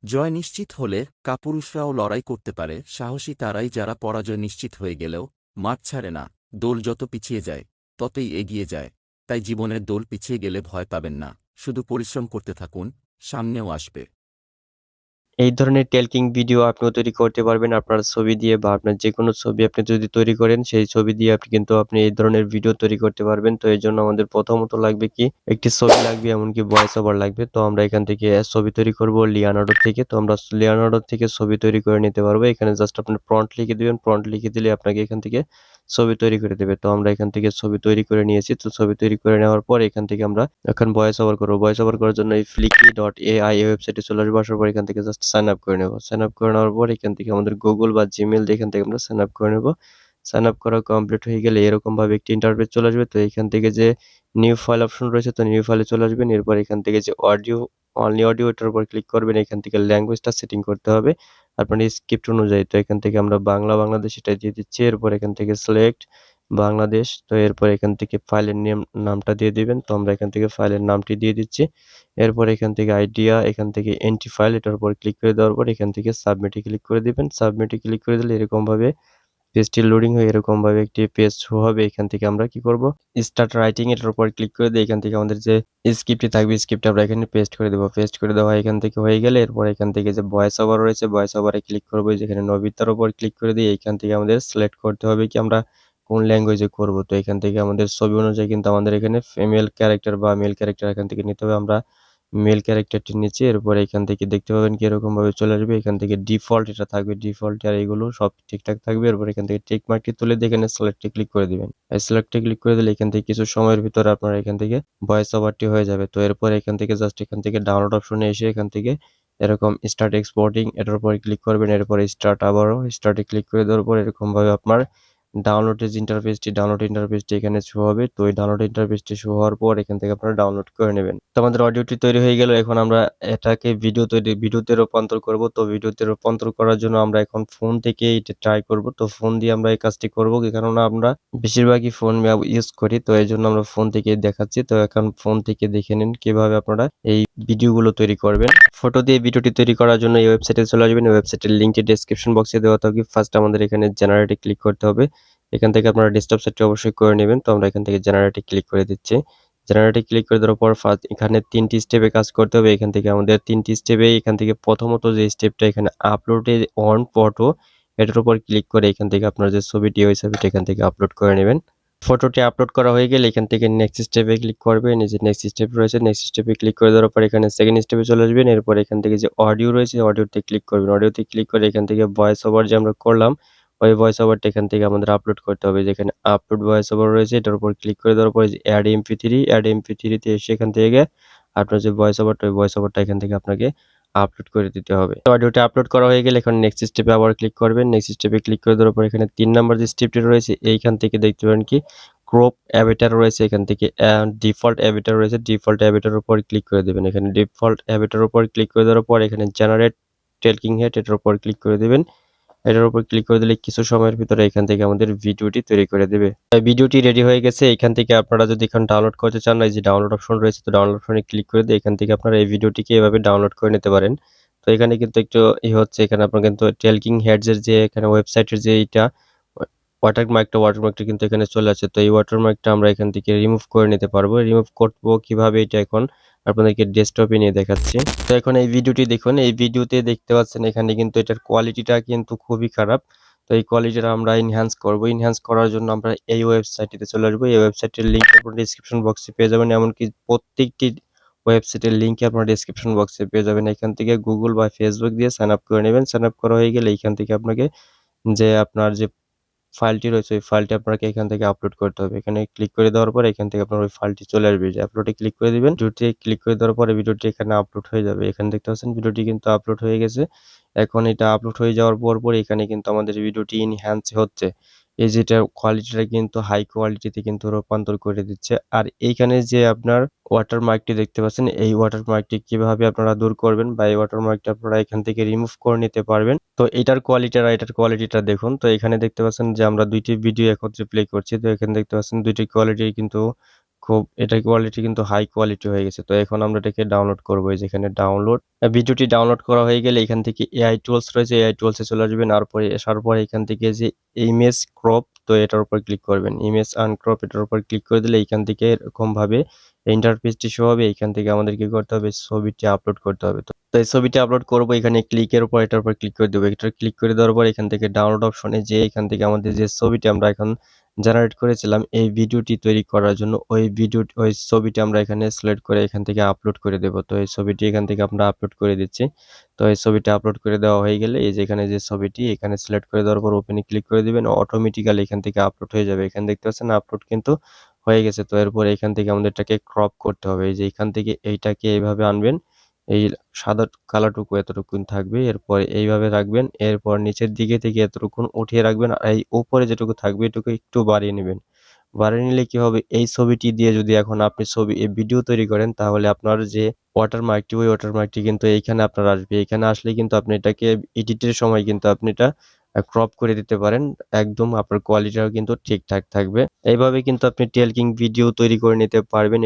জয় নিশ্চিত হলে কাপুরুষরাও লড়াই করতে পারে, সাহসী তারাই যারা পরাজয় নিশ্চিত হয়ে গেলেও মাঠ ছাড়ে না। দোল যত পিছিয়ে যায় ততই এগিয়ে যায়। তাই জীবনের দোল পিছিয়ে গেলে ভয় পাবেন না, শুধু পরিশ্রম করতে থাকুন, সামনেও আসবে। এই ধরনের টেলকিং ভিডিও আপনিও তৈরি করতে পারবেন আপনার ছবি দিয়ে, বা আপনার যেকোনো ছবি আপনি যদি তৈরি করেন সেই ছবি দিয়ে আপনি এই ধরনের ভিডিও তৈরি করতে পারবেন। তো এর জন্য আমাদের প্রথমত লাগবে কি, একটি ছবি লাগবে, এমনকি ভয়েস ওভার লাগবে। তো আমরা এখান থেকে ছবি তৈরি করব লিওনার্ডো থেকে। তো আমরা লিওনার্ডো থেকে ছবি তৈরি করে নিতে পারবো। এখানে জাস্ট আপনি প্রম্পট লিখে দিবেন, প্রম্পট লিখে দিলে আপনাকে এখান থেকে ছবি তৈরি করে দেবে। তো আমরা এখান থেকে ছবি তৈরি করে নিয়েছি। তো ছবি তৈরি করে নেওয়ার পর এখান থেকে আমরা এখন ভয়েস ওভার করবো। ভয়েস ওভার করার জন্য এই Fliki.ai এই ওয়েবসাইটে চলে আসবো। আসার পর এখান থেকে জাস্ট সাইন আপ করে নেব। সাইন আপ করে নেওয়ার পর এখান থেকে আমাদের গুগল বা জিমেল দিয়ে এখান থেকে আমরা সাইন আপ করে নেব। সাইন আপ করা কমপ্লিট হয়ে গেলে এরকম ভাবে একটি ইন্টারফেস চলে আসবে। তো এখান থেকে যে নিউ ফাইল অপশন রয়েছে, তো নিউ ফাইলে চলে আসবেন। এরপর এখান থেকে যে অডিও, অনলি অডিও, এটার উপর ক্লিক করবেন। এখান থেকে ল্যাঙ্গুয়েজটা সেটিং করতে হবে আপনার স্ক্রিপ্ট অনুযায়ী। তো এখান থেকে আমরা বাংলাদেশ এটা দিয়ে দিচ্ছি। এরপর এখান থেকে সিলেক্ট বাংলাদেশ। তো এরপর এখান থেকে ফাইলের নামটা দিয়ে দিবেন। তো আমরা এখান থেকে ফাইলের নামটি দিয়ে দিচ্ছি। এরপর এখান থেকে আইডিয়া, এখান থেকে এন্টি ফাইল, এটার উপর ক্লিক করে দেওয়ার পর এখান থেকে সাবমিটে ক্লিক করে দিবেন। সাবমিটে ক্লিক করে দিলে এরকম ভাবে পেজটি লোডিং হয়ে এরকম ভাবে একটি পেজ শো হবে। এখান থেকে আমরা কি করব, স্টার্ট রাইটিং, এটার উপর ক্লিক করে দিয়ে এখান থেকে আমাদের যে স্ক্রিপ্টটি থাকবে স্ক্রিপ্ট আমরা এখানে পেস্ট করে দেবো। পেস্ট করে দেওয়া এখান থেকে হয়ে গেলে এরপর এখান থেকে যে ভয়েস ওভার রয়েছে, ভয়েস ওভারে ক্লিক করবো। যেখানে নবিতার উপর ক্লিক করে দিয়ে এখান থেকে আমাদের সিলেক্ট করতে হবে কি আমরা কোন ল্যাঙ্গুয়েজে করব। তো এখান থেকে আমাদের ছবি অনুযায়ী কিন্তু আমাদের এখানে ফিমেল ক্যারেক্টার বা মেল ক্যারেক্টার এখান থেকে নিতে হবে। আমরা মেল ক্যারেক্টারটি নিচে, এরপর এখান থেকে দেখতে পাবেন কি এরকম ভাবে চলে আসবে। এখান থেকে ডিফল্ট এটা থাকবে, ডিফল্ট, আর এগুলো সব ঠিকঠাক থাকবে। এরপর এখান থেকে টিক মার্কটি তুলে দিয়ে এখানে সিলেক্টে ক্লিক করে দিবেন। এই সিলেক্টে ক্লিক করে দিলে এখান থেকে কিছু সময়ের ভিতরে আপনার এখান থেকে ভয়েস ওভারটি হয়ে যাবে। তো এরপর এখান থেকে জাস্ট এখান থেকে ডাউনলোড অপশনে এসে এখান থেকে এরকম স্টার্ট এক্সপোর্টিং, এটার উপর ক্লিক করবেন। এরপর স্টার্ট, আবারও স্টার্টে ক্লিক করে দেওয়ার পর এরকম ভাবে আপনার ডাউনলোড ইন্টারফেসটি এখানে শো হবে। তো এই ডাউনলোড ইন্টারফেসটি শো হওয়ার পর এখান থেকে আপনারা ডাউনলোড করে নেবেন। তো আমাদের অডিওটি তৈরি হয়ে গেল। এখন আমরা এটাকে ভিডিওতে রূপান্তর করব। তো ভিডিওতে রূপান্তর করার জন্য আমরা এখন ফোন থেকে এটা ট্রাই করব। তো ফোন দিয়ে আমরা এই কাজটি করব, কারণ আমরা বেশিরভাগই ফোন ইউজ করি। তো এই জন্য আমরা ফোন থেকে দেখাচ্ছি। তো এখন ফোন থেকে দেখে নিন কিভাবে আপনারা এই ভিডিওগুলো তৈরি করবেন। ফটো দিয়ে ভিডিওটি তৈরি করার জন্য এই ওয়েবসাইটে চলে আসবেন। এই ওয়েবসাইটের লিঙ্কটি ডেসক্রিপশন বক্সে দেওয়া থাকবে। ফার্স্ট আমাদের এখানে জেনারেটে ক্লিক করতে হবে। এখান থেকে আপনারা ডেস্কটপ সেটটি অবশ্যই করে নেবেন। তো আমরা এখান থেকে জেনারেটে ক্লিক করে দিচ্ছি। জেনারেটে ক্লিক করে দেওয়ার পর ফার্স্ট এখানে ৩টি স্টেপে কাজ করতে হবে। এখান থেকে আমাদের ৩টি স্টেপে এখান থেকে প্রথমত যে স্টেপটা এখানে আপলোডে অন ফটো, এটার উপর ক্লিক করে এখান থেকে আপনার যে ছবিটি ওই ছবিটা এখান থেকে আপলোড করে নেবেন। ফটোটি আপলোড করা হয়ে গেলে এখান থেকে নেক্সট স্টেপে ক্লিক করবেন। এই যে নেক্সট স্টেপ রয়েছে, নেক্সট স্টেপে ক্লিক করে দেওয়ার পর এখানে সেকেন্ড স্টেপে চলে আসবেন। এরপর এখান থেকে যে অডিও রয়েছে অডিওতে ক্লিক করবেন। অডিওতে ক্লিক করে এখান থেকে ভয়েস ওভার যে আমরা করলাম ওই ভয়েস ওভারটা এখান থেকে আমাদের আপলোড করতে হবে। যেখানে আপলোড ভয়েস ওভার রয়েছে এটার উপর ক্লিক করে দেওয়ার পরে যে অ্যাড এমপি3 তে এসে এখান থেকে আপনার যে ভয়েস ওভারটা ওই ভয়েস ওভারটা এখান থেকে আপনাকে আপলোড করে দিতে হবে। তো অডিওটা আপলোড করা হয়ে গেলে এখন নেক্সট স্টেপে আবার ক্লিক করবেন। নেক্সট স্টেপে ক্লিক করে দেওয়ার পর এখানে ৩ নাম্বার যে স্টেপটি রয়েছে এইখান থেকে দেখতে পারেন কি ক্রপ অ্যাভাটার রয়েছে। এখান থেকে ডিফল্ট অ্যাভাটার রয়েছে, ডিফল্ট অ্যাভাটারের উপর ক্লিক করে দেবেন। এখানে ডিফল্ট অ্যাভাটারের উপর ক্লিক করে দেওয়ার পর এখানে জেনারেট টেলকিং হেড এটার উপর ক্লিক করে দিবেন। এটার উপর ক্লিক করে দিলে কিছু সময়ের ভিতরে এখান থেকে আমাদের ভিডিওটি তৈরি করে দেবে। ভিডিওটি রেডি হয়ে গেছে। এখান থেকে আপনারা যদি এখন ডাউনলোড করতে চান, এই যে ডাউনলোড অপশন রয়েছে, তো ডাউনলোড অপশনে ক্লিক করে দিয়ে এখান থেকে আপনারা এই ভিডিওটিকে এভাবে ডাউনলোড করে নিতে পারেন। তো এখানে কিন্তু একটু হচ্ছে, এখানে আপনার কিন্তু টেলকিং হেডস এর যে এখানে ওয়েবসাইটের যে এইটা ওয়াটারমার্কটা কিন্তু এখানে চলে আসছে। তো এই ওয়াটারমার্কটা আমরা এখান থেকে রিমুভ করে নিতে পারবো। রিমুভ করবো কিভাবে এটা এখন আপনাদেরকে ডেস্কটপে নিয়ে দেখাচ্ছি। তো এখন এই ভিডিওটি দেখুন, এই ভিডিওতে দেখতে পাচ্ছেন এখানে কিন্তু এটার কোয়ালিটিটা কিন্তু খুবই খারাপ। তো এই কোয়ালিটিটা আমরা এনহ্যান্স করব। এনহ্যান্স করার জন্য আমরা এই ওয়েবসাইটটিতে চলে আসবো। এই ওয়েবসাইটের লিঙ্ক আপনারা ডেসক্রিপশন বক্সে পেয়ে যাবেন। এমনকি প্রত্যেকটি ওয়েবসাইটের লিঙ্ক আপনারা ডেসক্রিপশন বক্সে পেয়ে যাবেন। এখান থেকে গুগল বা ফেসবুক দিয়ে সাইন আপ করে নেবেন। সাইন আপ করা হয়ে গেলে এখান থেকে আপনাকে যে আপনার যে ফাইলটি রয়েছে ওই ফাইলটি আপনাকে এখান থেকে আপলোড করতে হবে। এখানে ক্লিক করে দেওয়ার পর এখান থেকে আপনার ওই ফাইলটি চলে আসবে। যে আপলোডে ক্লিক করে দিবেন। ভিডিওতে ক্লিক করে দেওয়ার পরে ভিডিওটি এখানে আপলোড হয়ে যাবে। এখানে দেখতে পাচ্ছেন ভিডিওটি কিন্তু আপলোড হয়ে গেছে। এখন এটা আপলোড হয়ে যাওয়ার পর এখানে কিন্তু আমাদের ভিডিওটি এনহ্যান্স হচ্ছে। এই যেটা কোয়ালিটিটা কিন্তু হাই কোয়ালিটিতে কিন্তু রূপান্তর করে দিচ্ছে। আর এইখানে যে আপনার ওয়াটারমার্কটি দেখতে পাচ্ছেন, এই ওয়াটারমার্কটি কিভাবে আপনারা দূর করবেন বা এই ওয়াটারমার্কটা আপনারা এখান থেকে রিমুভ করে নিতে পারবেন। তো এটার কোয়ালিটি আর এটার কোয়ালিটিটা দেখুন। তো এখানে দেখতে পাচ্ছেন যে আমরা দুইটি ভিডিও একত্রে প্লে করছি। তো এখানে দেখতে পাচ্ছেন দুইটি কোয়ালিটি কিন্তু এটার কোয়ালিটি কিন্তু হাই কোয়ালিটি হয়ে গেছে। তো এখন আমরা এটাকে ডাউনলোড করব। এই যে এখানে ডাউনলোড। ভিডিওটি ডাউনলোড করা হয়ে গেলে এখান থেকে এআই টুলস রয়েছে, এআই টুলস এ চলে আসবেন। আসার পরে এখান থেকে যে ইমেজ ক্রপ, তো এটার উপর ক্লিক করবেন। ইমেজ আনক্রপ এটার উপর ক্লিক করে দিলে এইখান থেকে এরকমভাবে ইন্টারফেসটি শো হবে। এইখান থেকে আমাদের কি করতে হবে? ছবিটি আপলোড করতে হবে। তো এই ছবিটি আপলোড করব। এখানে ক্লিকের উপর এটার উপর ক্লিক করে দেব। এটা ক্লিক করে দেওয়ার পর এখান থেকে ডাউনলোড অপশনে যেয়ে এখান থেকে আমাদের যে ছবিটি আমরা এখন জেনারেট করেছিলাম এই ভিডিওটি তৈরি করার জন্য, ওই ছবিটি আমরা এখানে সিলেক্ট করে এখান থেকে আপলোড করে দেব। তো এই ছবিটি এখান থেকে আমরা আপলোড করে দিচ্ছি। তো এই ছবিটা আপলোড করে দেওয়া হয়ে গেলে এই যে এখানে যে ছবিটি এখানে সিলেক্ট করে দেওয়ার পর ওপেনে ক্লিক করে দিবেন। অটোমেটিক্যালি এখান থেকে আপলোড হয়ে যাবে। এখানে দেখতে পাচ্ছেন আপলোড কিন্তু হয়ে গেছে। তো এরপর এখান থেকে আমাদের এটাকে ক্রপ করতে হবে। এই যে এখান থেকে এইটাকে এইভাবে আনবেন। এই সাদা কালারটুকু এতটুকুন থাকবে। এরপর এইভাবে রাখবেন। এরপর নিচের দিকে থেকে এতটুকুন উঠিয়ে রাখবেন। আর এই উপরে যেটুকু থাকবে এটুকু একটু বাড়িয়ে নিবেন। বাড়িয়ে নিলে কি হবে? এই ছবিটি দিয়ে যদি এখন আপনি ভিডিও তৈরি করেন তাহলে আপনার যে ওয়াটারমার্কটি, ওই ওয়াটারমার্কটি কিন্তু এইখানে আপনার আসবে। এইখানে আসলে কিন্তু আপনি এটাকে এডিটের সময় কিন্তু আপনি এটা ক্রপ করে দিতে পারেন। একদম আপনার কোয়ালিটিটাও কিন্তু ঠিকঠাক থাকবে। এইভাবে কিন্তু আপনি টেলকিং ভিডিও তৈরি করে নিতে পারবেন।